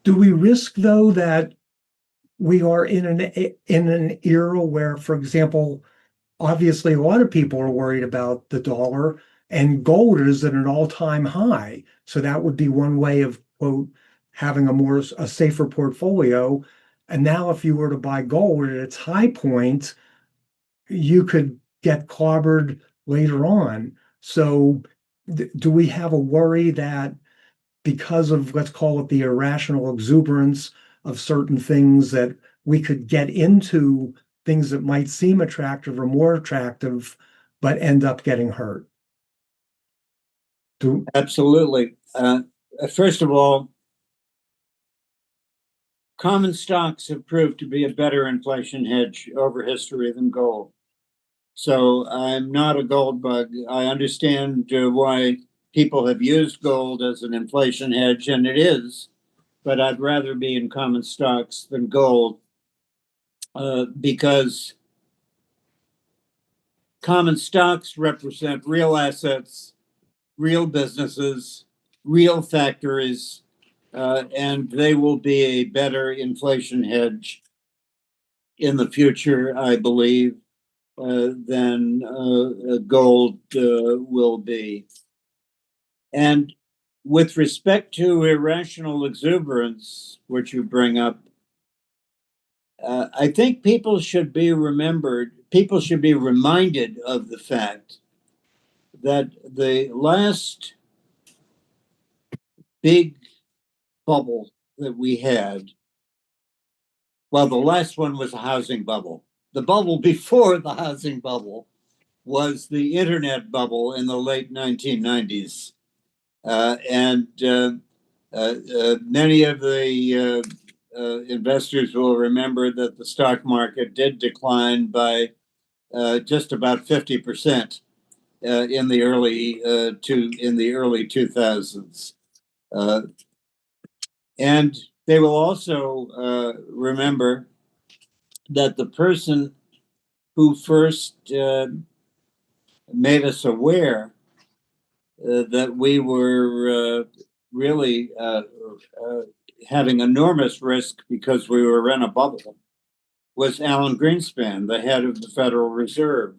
Do we risk, though, that we are in an era where, for example, obviously a lot of people are worried about the dollar and gold is at an all-time high. So that would be one way of, quote, having a safer portfolio. And now if you were to buy gold at its high point, you could get clobbered later on. So do we have a worry that because of, let's call it, the irrational exuberance of certain things, that we could get into things that might seem attractive or more attractive, but end up getting hurt? Absolutely. First of all, common stocks have proved to be a better inflation hedge over history than gold. So I'm not a gold bug. I understand why people have used gold as an inflation hedge, and it is, but I'd rather be in common stocks than gold because common stocks represent real assets, real businesses, real factories, and they will be a better inflation hedge in the future, I believe, than gold will be. And with respect to irrational exuberance, which you bring up, I think people should be reminded of the fact that the last big bubble that we had, well, the last one was a housing bubble. The bubble before the housing bubble was the internet bubble in the late 1990s. And many of the investors will remember that the stock market did decline by just about 50% in the early 2000s. And they will also remember that the person who first made us aware that we were really having enormous risk because we were in a bubble was Alan Greenspan, the head of the Federal Reserve.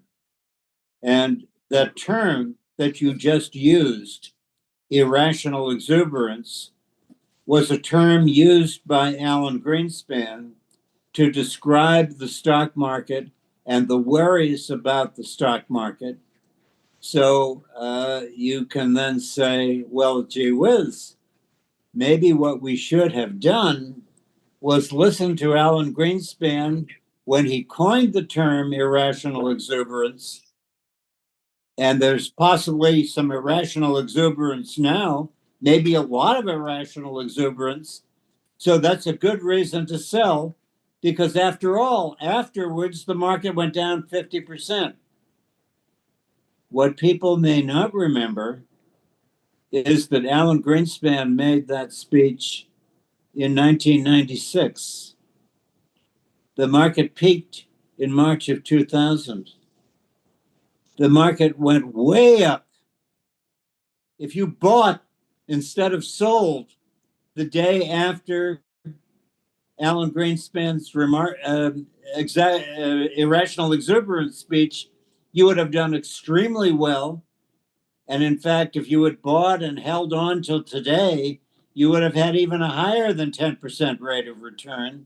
And that term that you just used, irrational exuberance, was a term used by Alan Greenspan to describe the stock market and the worries about the stock market. So you can then say, well, gee whiz, maybe what we should have done was listen to Alan Greenspan when he coined the term irrational exuberance. And there's possibly some irrational exuberance now, maybe a lot of irrational exuberance. So that's a good reason to sell, because after all, afterwards, the market went down 50%. What people may not remember is that Alan Greenspan made that speech in 1996. The market peaked in March of 2000. The market went way up. If you bought instead of sold the day after Alan Greenspan's irrational exuberance speech, you would have done extremely well. And in fact, if you had bought and held on till today, you would have had even a higher than 10% rate of return.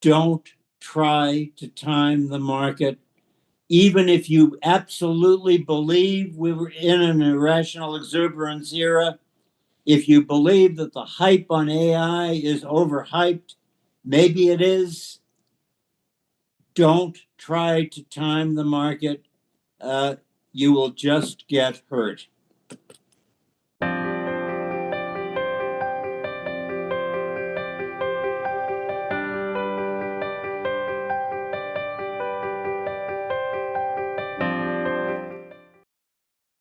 Don't try to time the market. Even if you absolutely believe we were in an irrational exuberance era, if you believe that the hype on AI is overhyped, maybe it is, don't try to time the market. You will just get hurt.